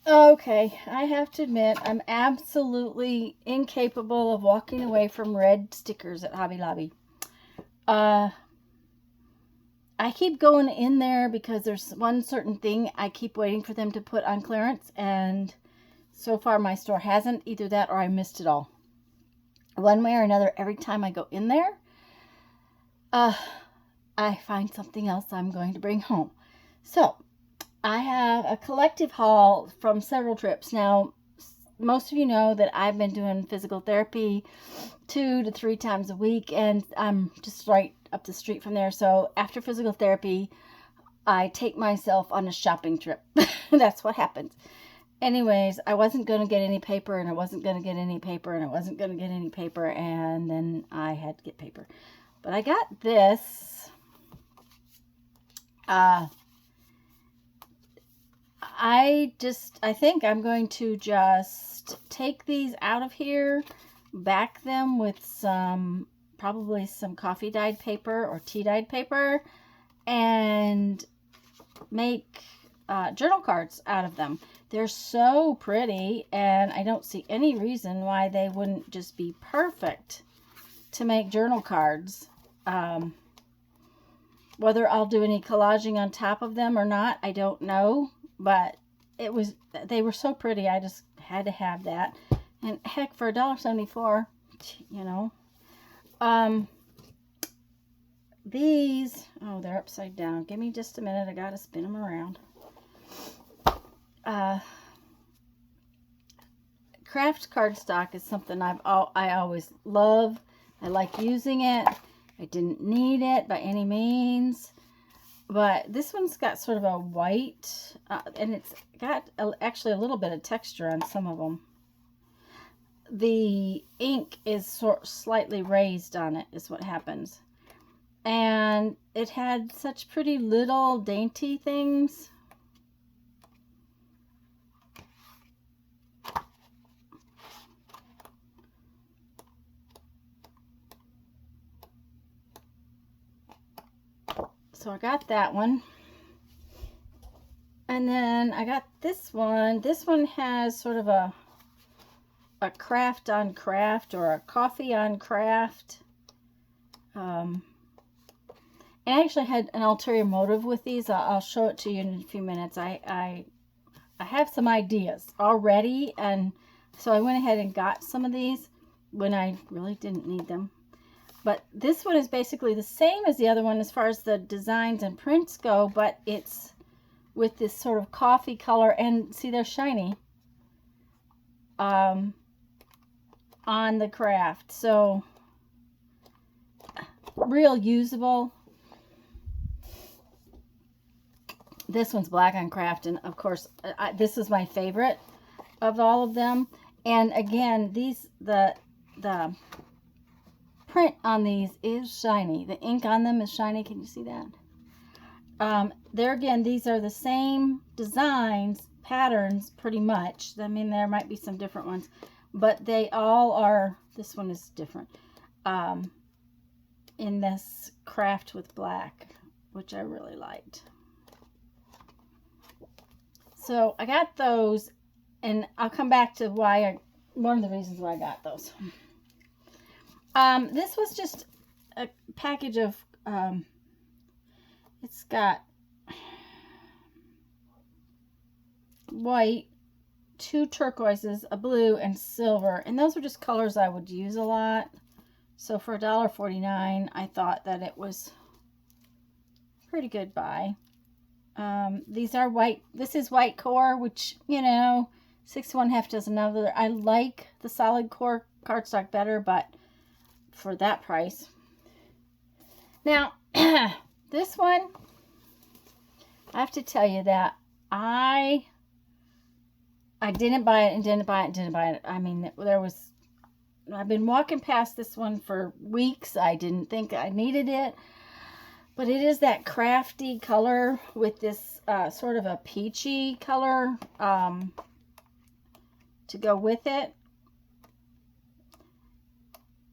Okay, I have to admit, I'm absolutely incapable of walking away from red stickers at Hobby Lobby. Uh, I keep going in there because there's one certain thing I keep waiting for them to put on clearance, and so far my store hasn't. Either that or I missed it all. One way or another, every time I go in there, uh, I find something else I'm going to bring home. So, I have a collective haul from several trips. Now, most of you know that I've been doing physical therapy 2 to 3 times a week, and I'm just right up the street from there. So after physical therapy, I take myself on a shopping trip. That's what happens. Anyways, I wasn't going to get any paper, and I wasn't going to get any paper, and I wasn't going to get any paper, and then I had to get paper. But I got this. I think I'm going to just take these out of here, back them with probably some coffee dyed paper or tea dyed paper, and make journal cards out of them. They're so pretty, and I don't see any reason why they wouldn't just be perfect to make journal cards. Whether I'll do any collaging on top of them or not, I don't know, but they were so pretty, I just had to have that. And heck, for $1.74, you know. These, oh, they're upside down. Give me just a minute. I gotta spin them around. Craft cardstock is something I always love. I like using it. I didn't need it by any means, but this one's got sort of a white, and it's got actually a little bit of texture on some of them. The ink is slightly raised on it, is what happens. And it had such pretty little dainty things. So I got that one. And then I got this one. This one has sort of a craft on craft, or a coffee on craft. And I actually had an ulterior motive with these. I'll show it to you in a few minutes. I have some ideas already, and so I went ahead and got some of these when I really didn't need them. But this one is basically the same as the other one as far as the designs and prints go, but it's with this sort of coffee color, and see, they're shiny on the craft. So real usable. This one's black on craft, and of course this is my favorite of all of them. And again, the print on these is shiny. The ink on them is shiny. Can you see that? There again, these are the same designs, patterns, pretty much. I mean, there might be some different ones, but they all are. This one is different. In this craft with black, which I really liked. So I got those, and I'll come back to one of the reasons why I got those. This was just a package of, it's got white, 2 turquoises, a blue, and silver, and those were just colors I would use a lot. So for $1.49, I thought that it was pretty good buy. These are white. This is white core, which, you know, 6 1/2 does another. I like the solid core cardstock better, but for that price. Now, this one, I have to tell you that I didn't buy it and didn't buy it and didn't buy it. I mean, I've been walking past this one for weeks. I didn't think I needed it. But it is that crafty color with this sort of a peachy color to go with it.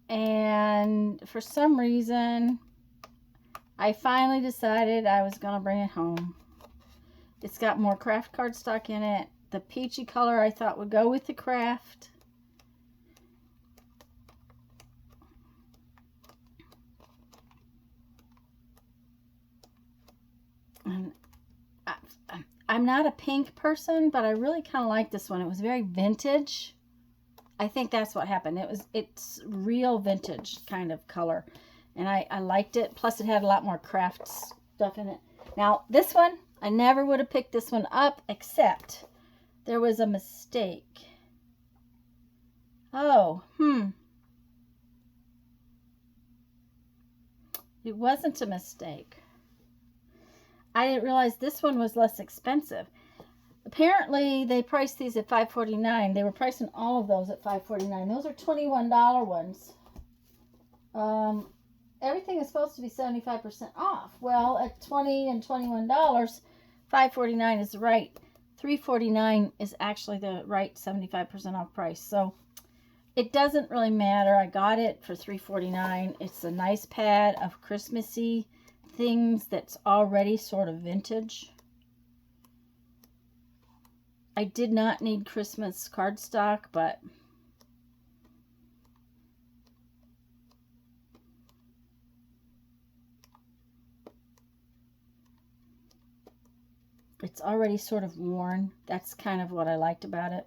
And for some reason, I finally decided I was going to bring it home. It's got more craft cardstock in it. the peachy color I thought would go with the craft. And I'm not a pink person, but I really kind of like this one. It was very vintage. I think that's what happened. It's real vintage kind of color. And I liked it. Plus it had a lot more craft stuff in it. Now this one, I never would have picked this one up, except there was a mistake. Oh, It wasn't a mistake. I didn't realize this one was less expensive. Apparently, they priced these at $5.49. They were pricing all of those at $5.49. Those are $21 ones. Everything is supposed to be 75% off. Well, at $20 and $21, $5.49 is right. $3.49 is actually the right 75% off price. So it doesn't really matter. I got it for $3.49. It's a nice pad of Christmassy things that's already sort of vintage. I did not need Christmas cardstock, but it's already sort of worn. That's kind of what I liked about it.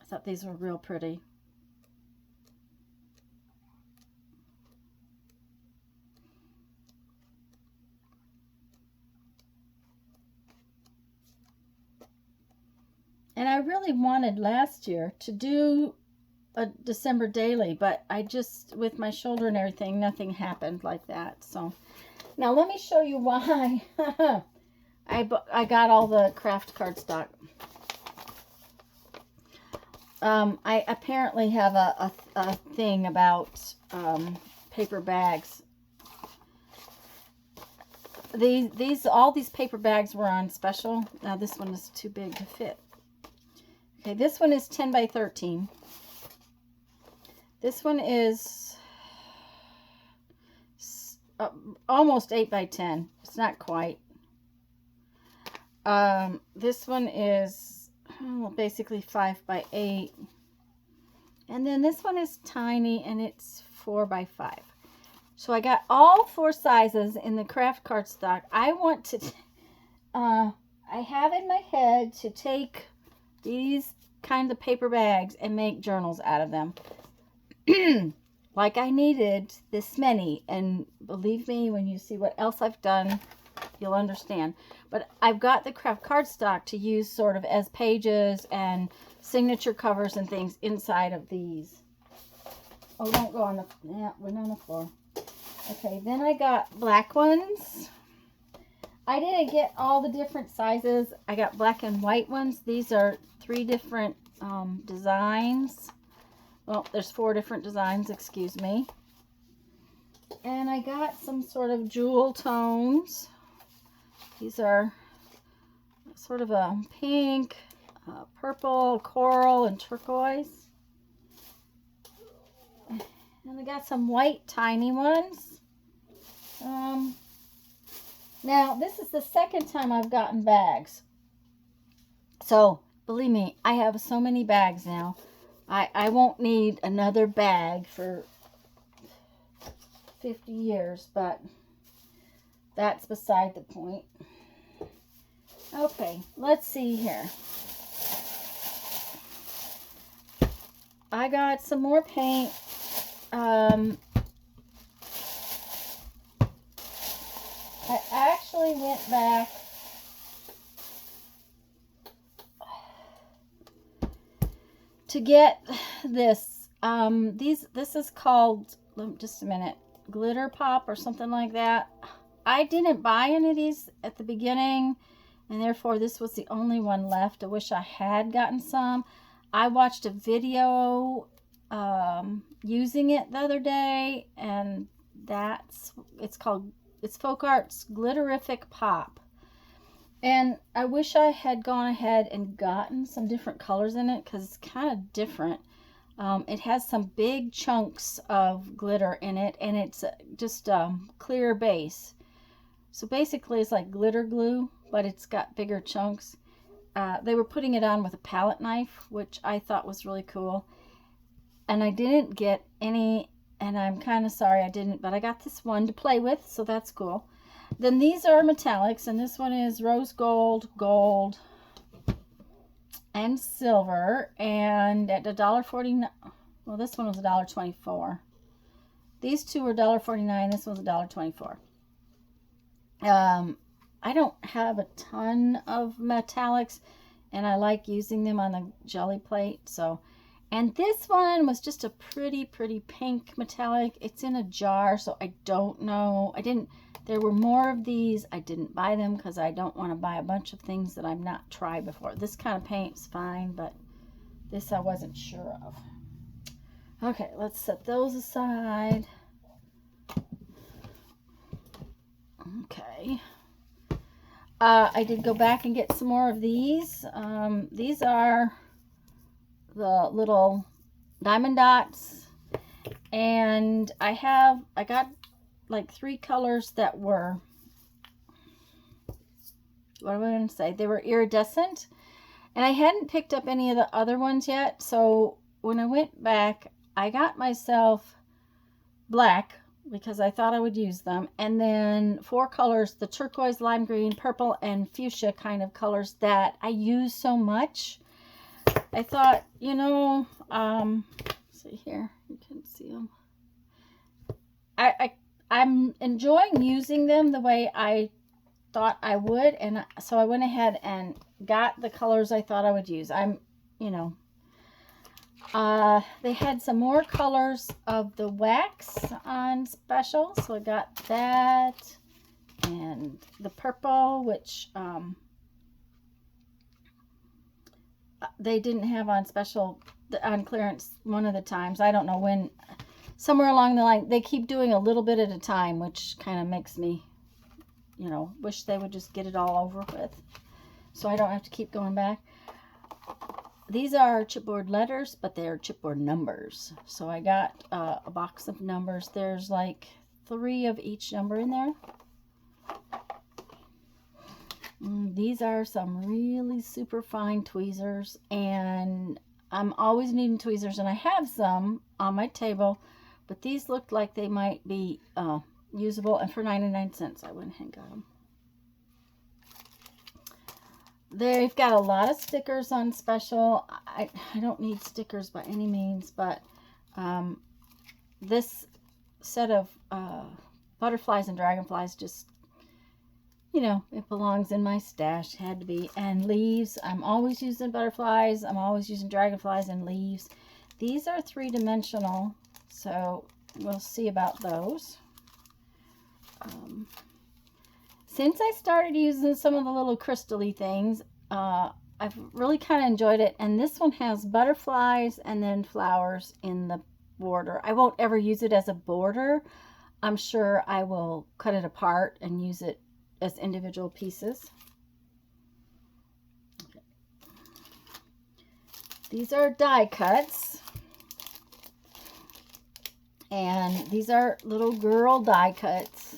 I thought these were real pretty. And I really wanted last year to do a December daily, but I just, with my shoulder and everything, nothing happened like that. So now let me show you why I got all the craft cardstock. I apparently have a thing about paper bags. All these paper bags were on special. Now this one is too big to fit. Okay, this one is 10 by 13. This one is almost 8 by 10. It's not quite. This one is basically 5 by 8. And then this one is tiny and it's 4 by 5. So I got all 4 sizes in the craft cardstock. I want to, I have in my head to take these kind of paper bags and make journals out of them. Like I needed this many, and believe me, when you see what else I've done, you'll understand. But I've got the craft cardstock to use sort of as pages and signature covers and things inside of these. Oh, don't go on the, yeah, went on the floor. Okay, then I got black ones. I didn't get all the different sizes. I got black and white ones. These are 3 different designs. Well, there's 4 different designs, excuse me. And I got some sort of jewel tones. These are sort of a pink, purple, coral, and turquoise. And I got some white tiny ones. Now, this is the second time I've gotten bags. So, believe me, I have so many bags now. I won't need another bag for 50 years, but that's beside the point. Okay, let's see here. I got some more paint. I actually went back to get this. This is called, just a minute, Glitter Pop or something like that. I didn't buy any of these at the beginning, and therefore this was the only one left. I wish I had gotten some. I watched a video using it the other day, and it's Folk Art's Glitterific Pop. And I wish I had gone ahead and gotten some different colors in it, because it's kind of different. It has some big chunks of glitter in it, and it's just a clear base. So basically it's like glitter glue, but it's got bigger chunks. They were putting it on with a palette knife, which I thought was really cool. And I didn't get any, and I'm kind of sorry I didn't, but I got this one to play with, so that's cool. Then these are metallics, and this one is rose gold, gold, and silver, and at $1.49. Well, this one was $1.24. These two were $1.49. This one's $1.24. I don't have a ton of metallics, and I like using them on the jelly plate. So, and this one was just a pretty pink metallic. It's in a jar, so I don't know. There were more of these. I didn't buy them because I don't want to buy a bunch of things that I've not tried before. This kind of paint's fine, but this I wasn't sure of. Okay, let's set those aside. Okay. I did go back and get some more of these. These are the little diamond dots. And I got like 3 colors that were, what am I going to say? They were iridescent. And I hadn't picked up any of the other ones yet. So when I went back, I got myself black because I thought I would use them. And then 4 colors, the turquoise, lime green, purple, and fuchsia kind of colors that I use so much. I thought, you know, see here, you can see them. I'm enjoying using them the way I thought I would. And so I went ahead and got the colors I thought I would use. They had some more colors of the wax on special, so I got that, and the purple, which they didn't have on special, on clearance one of the times. I don't know when, somewhere along the line, they keep doing a little bit at a time, which kind of makes me, you know, wish they would just get it all over with, so I don't have to keep going back. These are chipboard letters, but they're chipboard numbers. So I got a box of numbers. There's like 3 of each number in there. These are some really super fine tweezers, and I'm always needing tweezers, and I have some on my table, but these looked like they might be usable, and for 99 cents I went ahead and got them. They've got a lot of stickers on special. I don't need stickers by any means, but this set of butterflies and dragonflies just, you know, it belongs in my stash. It had to be. And leaves. I'm always using butterflies. I'm always using dragonflies and leaves. These are 3-dimensional, so we'll see about those. Since I started using some of the little crystal-y things, I've really kind of enjoyed it. And this one has butterflies and then flowers in the border. I won't ever use it as a border. I'm sure I will cut it apart and use it as individual pieces. Okay. These are die cuts. And these are little girl die cuts.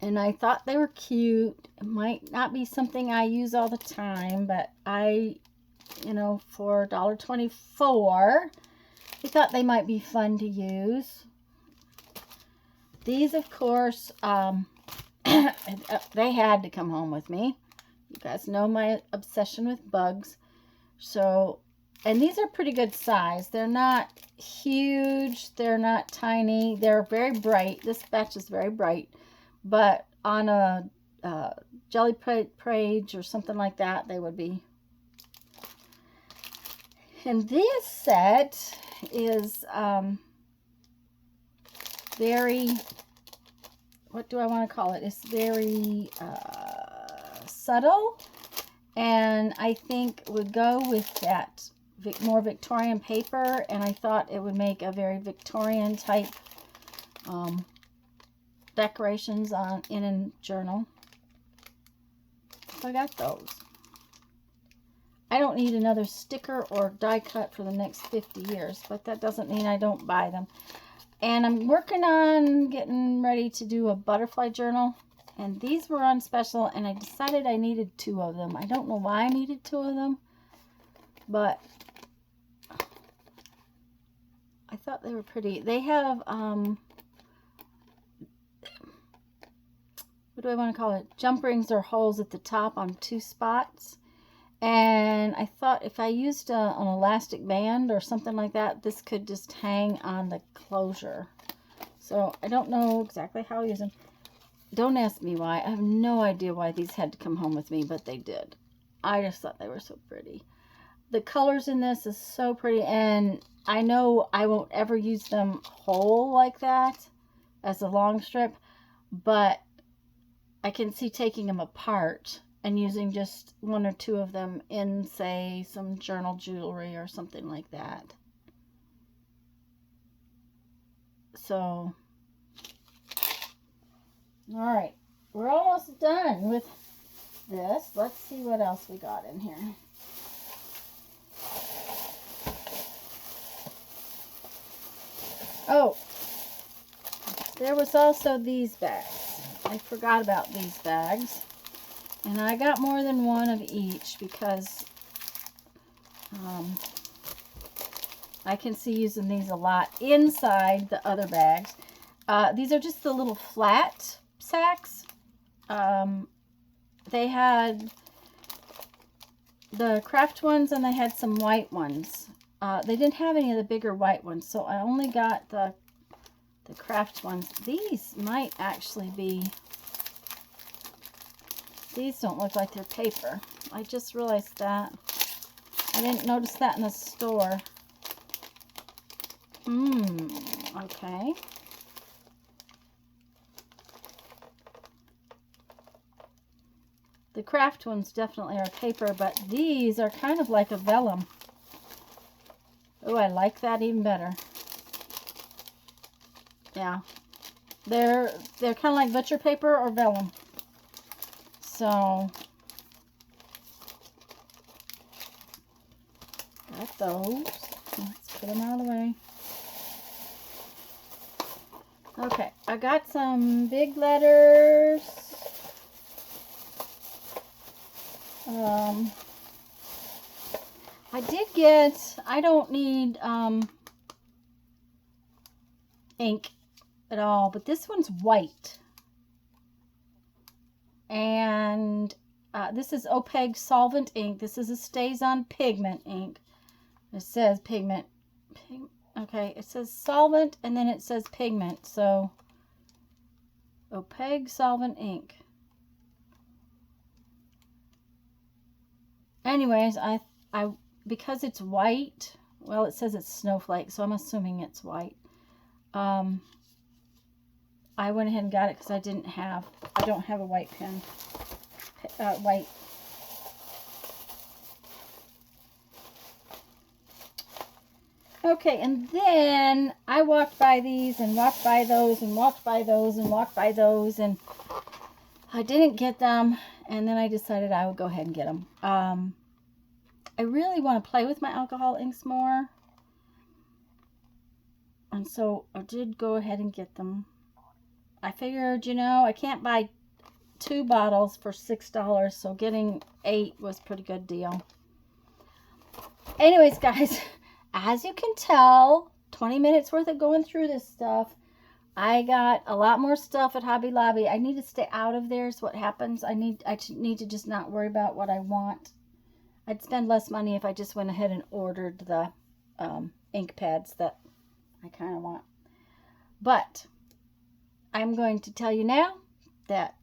And I thought they were cute. It might not be something I use all the time, but I, you know, for $1.24, I thought they might be fun to use. These, of course, they had to come home with me. You guys know my obsession with bugs. So, and these are pretty good size. They're not huge. They're not tiny. They're very bright. This batch is very bright. But on a jelly page or something like that, they would be. And this set is very, what do I want to call it? It's very subtle, and I think would go with that more Victorian paper, and I thought it would make a very Victorian type decorations in a journal. So I got those. I don't need another sticker or die cut for the next 50 years, but that doesn't mean I don't buy them. And I'm working on getting ready to do a butterfly journal. And these were on special, and I decided I needed 2 of them. I don't know why I needed 2 of them, but I thought they were pretty. They have, what do I want to call it? Jump rings or holes at the top on 2 spots. And I thought if I used an elastic band or something like that, this could just hang on the closure. So I don't know exactly how I use them. Don't ask me why. I have no idea why these had to come home with me, but they did. I just thought they were so pretty. The colors in this is so pretty, and I know I won't ever use them whole like that as a long strip, but I can see taking them apart and using just 1 or 2 of them in, say, some journal jewelry or something like that. So, all right, we're almost done with this. Let's see what else we got in here. Oh, there was also these bags. I forgot about these bags. And I got more than 1 of each because I can see using these a lot inside the other bags. These are just the little flat sacks. They had the craft ones and they had some white ones. They didn't have any of the bigger white ones, so I only got the craft ones. These might actually be, these don't look like they're paper. I just realized that. I didn't notice that in the store. Okay. The craft ones definitely are paper, but these are kind of like a vellum. Oh, I like that even better. Yeah. They're kind of like butcher paper or vellum. So, got those. Let's put them out of the way. Okay, I got some big letters. I did get, I don't need ink at all, but this one's white. And this is opaque solvent ink. This is a stays on pigment ink. It says pigment. Okay, it says solvent and then it says pigment. So opaque solvent ink. Anyways, I because it's white, well, it says it's snowflake, so I'm assuming it's white. I went ahead and got it because I don't have a white pen. White. Okay, and then I walked by these and walked by those and walked by those and walked by those, and I didn't get them, and then I decided I would go ahead and get them. I really want to play with my alcohol inks more, and so I did go ahead and get them. I figured, you know, I can't buy 2 bottles for $6, so getting 8 was a pretty good deal. Anyways, guys, as you can tell, 20 minutes worth of going through this stuff. I got a lot more stuff at Hobby Lobby. I need to stay out of there is what happens. I need to just not worry about what I want. I'd spend less money if I just went ahead and ordered the ink pads that I kind of want. But I'm going to tell you now that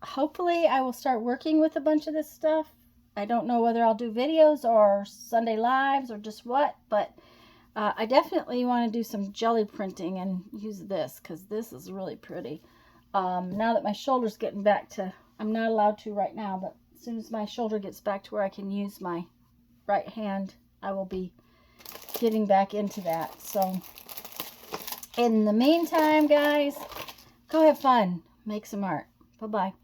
hopefully I will start working with a bunch of this stuff. I don't know whether I'll do videos or Sunday lives or just what, but I definitely want to do some jelly printing and use this because this is really pretty. Now that my shoulder's getting back to, I'm not allowed to right now, but as soon as my shoulder gets back to where I can use my right hand, I will be getting back into that. So in the meantime, guys, go have fun. Make some art. Bye-bye.